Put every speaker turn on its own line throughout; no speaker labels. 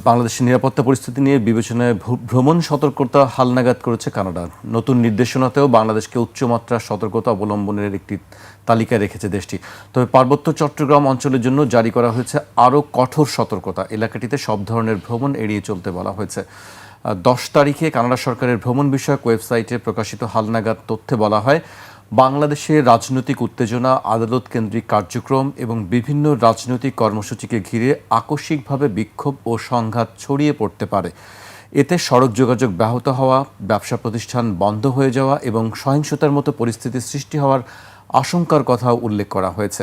বাংলাদেশের নিরাপত্তা পরিস্থিতি নিয়ে বিবেচনায় ভ্রমণ সতর্কতা হালনাগাদ করেছে কানাডা। নতুন নির্দেশনাতেও বাংলাদেশকে উচ্চমাত্রার সতর্কতা অবলম্বনের একটি তালিকায় রেখেছে দেশটি। তবে পার্বত্য চট্টগ্রাম অঞ্চলের জন্য জারি করা হয়েছে আরও কঠোর সতর্কতা। এলাকাটিতে সব ধরনের ভ্রমণ এড়িয়ে চলতে বলা হয়েছে। 10 তারিখে কানাডা সরকারের ভ্রমণ বিষয়ক ওয়েবসাইটে প্রকাশিত হালনাগাদ তথ্যে বলা হয়, বাংলাদেশে রাজনৈতিক উত্তেজনা, আদালত কেন্দ্রিক কার্যক্রম এবং বিভিন্ন রাজনৈতিক কর্মসূচিকে ঘিরে আকস্মিকভাবে বিক্ষোভ ও সংঘাত ছড়িয়ে পড়তে পারে। এতে সড়ক যোগাযোগ ব্যাহত হওয়া, ব্যবসা প্রতিষ্ঠান বন্ধ হয়ে যাওয়া এবং সহিংসতার মতো পরিস্থিতি সৃষ্টি হওয়ার আশঙ্কার কথাও উল্লেখ করা হয়েছে।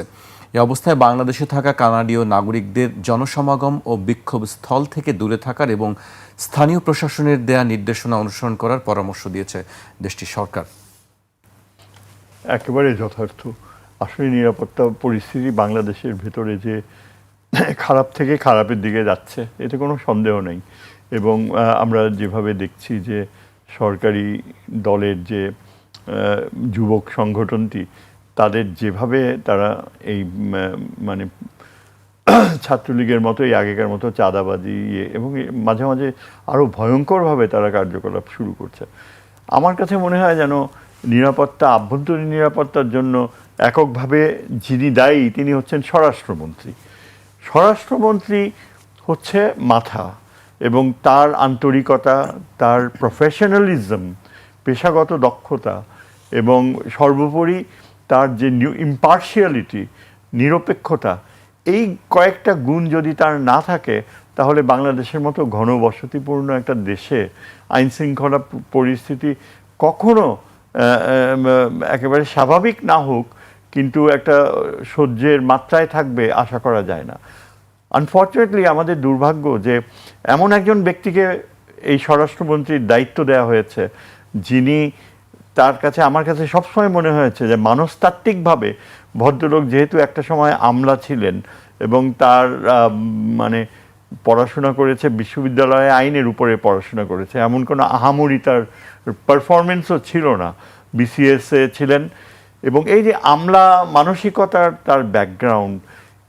এ অবস্থায় বাংলাদেশে থাকা কানাডীয় নাগরিকদের জনসমাগম ও বিক্ষোভ স্থল থেকে দূরে থাকার এবং স্থানীয় প্রশাসনের দেয়া নির্দেশনা অনুসরণ করার পরামর্শ দিয়েছে দেশটির সরকার।
একেবারে যথার্থ। আসলে নিরাপত্তা পরিস্থিতি বাংলাদেশের ভেতরে যে খারাপ থেকে খারাপের দিকে যাচ্ছে, এতে কোনো সন্দেহ নেই। এবং আমরা যেভাবে দেখছি যে সরকারি দলের যে যুবক সংগঠনটি, তাদের যেভাবে তারা এই মানে ছাত্রলীগের মতোই আগেকার মতো চাঁদাবাজি এবং মাঝে মাঝে আরও ভয়ঙ্করভাবে তারা কার্যকলাপ শুরু করছে। আমার কাছে মনে হয় যেন নিরাপত্তা, আভ্যন্তরীণ নিরাপত্তার জন্য এককভাবে যিনি দায়ী তিনি হচ্ছেন স্বরাষ্ট্রমন্ত্রী। স্বরাষ্ট্রমন্ত্রী হচ্ছে মাথা, এবং তার আন্তরিকতা, তার প্রফেশনালিজম, পেশাগত দক্ষতা এবং সর্বোপরি তার যে ইম্পার্শিয়ালিটি, নিরপেক্ষতা, এই কয়েকটা গুণ যদি তার না থাকে, তাহলে বাংলাদেশের মতো ঘনবসতিপূর্ণ একটা দেশে আইনশৃঙ্খলা পরিস্থিতি কখনো একেবারে স্বাভাবিক না হোক, কিন্তু একটা সহ্যের মাত্রায় থাকবে আশা করা যায় না। আনফর্চুনেটলি আমাদের দুর্ভাগ্য যে এমন একজন ব্যক্তিকে এই স্বরাষ্ট্রমন্ত্রীর দায়িত্ব দেওয়া হয়েছে, যিনি, তার কাছে, আমার কাছে সবসময় মনে হয়েছে যে মনস্তাত্ত্বিকভাবে ভদ্রলোক, যেহেতু একটা সময় আমলা ছিলেন এবং তার মানে পড়াশোনা করেছে বিশ্ববিদ্যালয়ে, আইনের উপরে পড়াশোনা করেছে, এমন কোনো আহামরি তার পারফরমেন্সও ছিল না। বিসিএসে ছিলেন, এবং এই যে আমলা মানসিকতার তার background,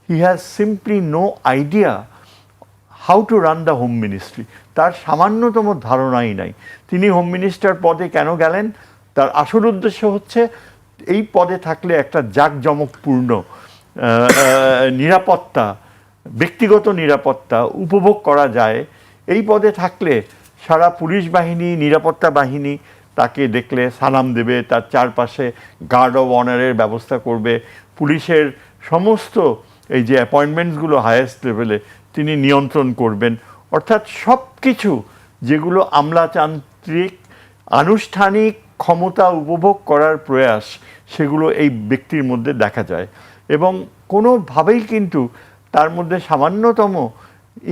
he has simply no idea how to run the home ministry. তার সামান্যতম ধারণাই নাই। তিনি হোম মিনিস্টার পদে কেন গেলেন? তার আসল উদ্দেশ্য হচ্ছে এই পদে থাকলে একটা জাঁকজমকপূর্ণ নিরাপত্তা, ব্যক্তিগত নিরাপত্তা উপভোগ করা যায়। এই পদে থাকলে সারা পুলিশ বাহিনী, নিরাপত্তা বাহিনী তাকে দেখলে সালাম দেবে, তার চারপাশে গার্ড অব অনারের ব্যবস্থা করবে, পুলিশের সমস্ত এই যে অ্যাপয়েন্টমেন্টসগুলো হায়েস্ট লেভেলে তিনি নিয়ন্ত্রণ করবেন। অর্থাৎ সব কিছু যেগুলো আমলাতান্ত্রিক আনুষ্ঠানিক ক্ষমতা উপভোগ করার প্রয়াস, সেগুলো এই ব্যক্তির মধ্যে দেখা যায়। এবং কোনোভাবেই কিন্তু তার মধ্যে সামান্যতম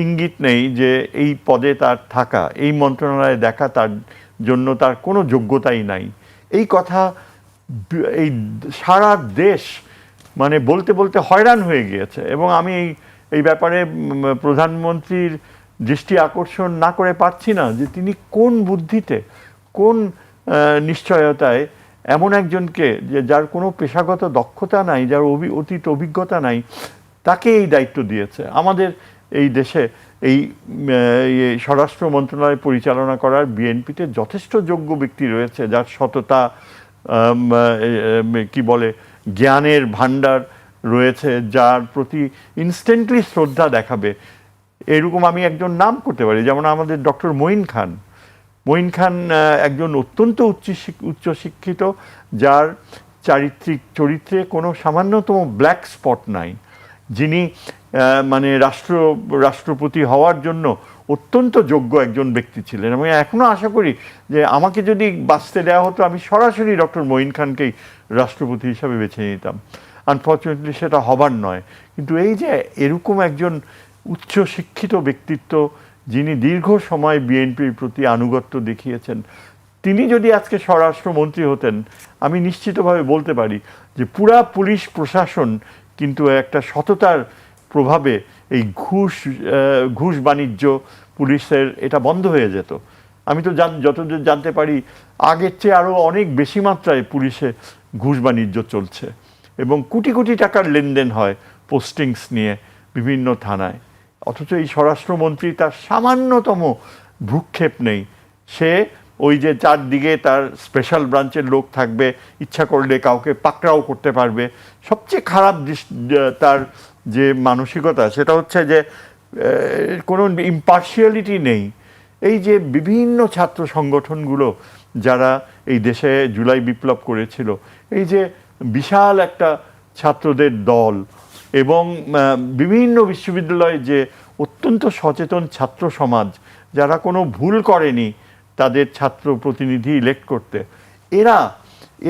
ইঙ্গিত নেই যে এই পদে তার থাকা, এই মন্ত্রণালয়ে দেখা তার জন্য তার কোনো যোগ্যতাই নাই। এই কথা এই সারা দেশ মানে বলতে বলতে হয়রান হয়ে গিয়েছে। এবং আমি এই ব্যাপারে প্রধানমন্ত্রীর দৃষ্টি আকর্ষণ না করে পারছি না যে তিনি কোন বুদ্ধিতে, কোন নিশ্চয়তায় এমন একজনকে, যে যার কোনো পেশাগত দক্ষতা নাই, যার অতীত অভিজ্ঞতা নাই, তাকে এই দায়িত্ব দিয়েছে। আমাদের এই দেশে এই স্বরাষ্ট্র মন্ত্রণালয় পরিচালনা করার বিএনপিতে যথেষ্ট যোগ্য ব্যক্তি রয়েছে, যার সততা, কি বলে, জ্ঞানের ভাণ্ডার রয়েছে, যার প্রতি ইনস্ট্যান্টলি শ্রদ্ধা দেখাবে। এরকম আমি একজন নাম করতে পারি, যেমন আমাদের ডক্টর মঈন খান। মঈন খান একজন অত্যন্ত উচ্চশিক্ষিত, যার চারিত্রিক চরিত্রে কোনো সামান্যতম ব্ল্যাক স্পট নাই, যিনি মানে রাষ্ট্রপতি হওয়ার জন্য অত্যন্ত যোগ্য একজন ব্যক্তি ছিলেন। এবং এখনও আশা করি যে আমাকে যদি বাঁচতে দেওয়া হতো, আমি সরাসরি ডক্টর মঈন খানকেই রাষ্ট্রপতি হিসাবে বেছে নিতাম। আনফর্চুনেটলি সেটা হবার নয়। কিন্তু এই যে এরকম একজন উচ্চশিক্ষিত ব্যক্তিত্ব, যিনি দীর্ঘ সময় বিএনপির প্রতি আনুগত্য দেখিয়েছেন, তিনি যদি আজকে স্বরাষ্ট্রমন্ত্রী হতেন, আমি নিশ্চিতভাবে বলতে পারি যে পুরা পুলিশ প্রশাসন কিন্তু একটা সততার প্রভাবে এই ঘুষ বাণিজ্য পুলিশের এটা বন্ধ হয়ে যেত। আমি তো যতদূর জানতে পারি, আগের চেয়ে আরও অনেক বেশি মাত্রায় পুলিশে ঘুষ বাণিজ্য চলছে, এবং কোটি কোটি টাকার লেনদেন হয় পোস্টিংস নিয়ে বিভিন্ন থানায়। অথচ এই স্বরাষ্ট্রমন্ত্রী তার সামান্যতম ভ্রুক্ষেপ নেই। সে ওই যে চারদিকে তার স্পেশাল ব্রাঞ্চের লোক থাকবে, ইচ্ছা করলে কাউকে পাকড়াও করতে পারবে। সবচেয়ে খারাপ তার যে মানসিকতা সেটা হচ্ছে যে কোনো ইম্পার্শিয়ালিটি নেই। এই যে বিভিন্ন ছাত্র সংগঠনগুলো যারা এই দেশে জুলাই বিপ্লব করেছিল, এই যে বিশাল একটা ছাত্রদের দল এবং বিভিন্ন বিশ্ববিদ্যালয়ে যে অত্যন্ত সচেতন ছাত্র সমাজ যারা কোনো ভুল করেনি তাদের ছাত্র প্রতিনিধি ইলেক্ট করতে,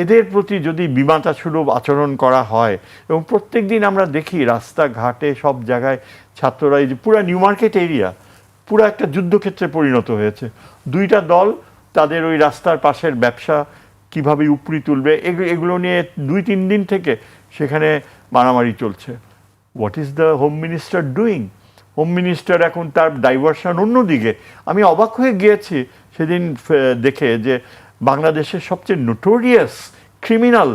এদের প্রতি যদি বিমাতাসুলভ আচরণ করা হয় এবং প্রত্যেক দিন আমরা দেখি রাস্তাঘাটে সব জায়গায় ছাত্ররা, এই যে পুরা নিউ মার্কেট এরিয়া পুরো একটা যুদ্ধক্ষেত্রে পরিণত হয়েছে। দুইটা দল তাদের ওই রাস্তার পাশের ব্যবসা কিভাবে উপরি তুলবে এগুলো নিয়ে 2-3 দিন থেকে সেখানে মারামারি চলছে। What is the home minister doing? Home minister এখন তার ডাইভার্সন অন্যদিকে। আমি অবাক হয়ে গিয়েছি সেদিন দেখে যে বাংলাদেশের সবচেয়ে নোটোরিয়াস ক্রিমিনাল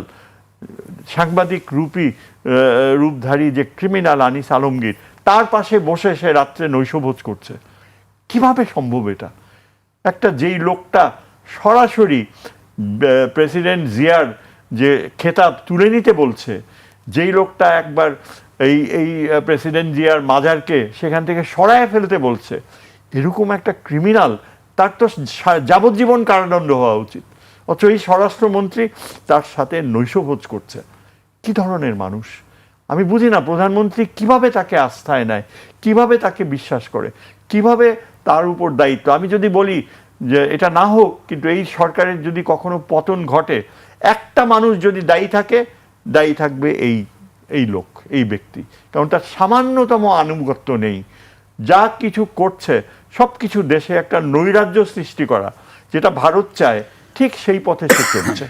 সাংবাদিক রূপধারী যে ক্রিমিনাল আনিস আলমগীর, তার পাশে বসে সে রাত্রে নৈশভোজ করছে। কিভাবে সম্ভব এটা? একটা যেই লোকটা সরাসরি প্রেসিডেন্ট জিয়ার যে খেতাব তুলে নিতে বলছে, যেই লোকটা একবার এই প্রেসিডেন্ট জিয়ার মাজারকে সেখান থেকে সরায় ফেলতে বলছে, এরকম একটা ক্রিমিনাল, তার তো যাবজ্জীবন কারাদণ্ড হওয়া উচিত। অথচ এই স্বরাষ্ট্রমন্ত্রী তার সাথে নৈশভোজ করছে। কি ধরনের মানুষ? আমি বুঝি না প্রধানমন্ত্রী কিভাবে তাকে আস্থায় নেয়, কিভাবে তাকে বিশ্বাস করে, কিভাবে তার উপর দায়িত্ব। আমি যদি বলি যে এটা না হোক, কিন্তু এই সরকারের যদি কখনো পতন ঘটে, একটা মানুষ যদি দায়ী থাকে, দায়ী থাকবে এই লোক, এই ব্যক্তি। কারণ তার সামান্যতম আনুগত্য নেই। যা কিছু করছে সব কিছু দেশে একটা নৈরাজ্য সৃষ্টি করা, যেটা ভারত চায়, ঠিক সেই পথে সে চলছে।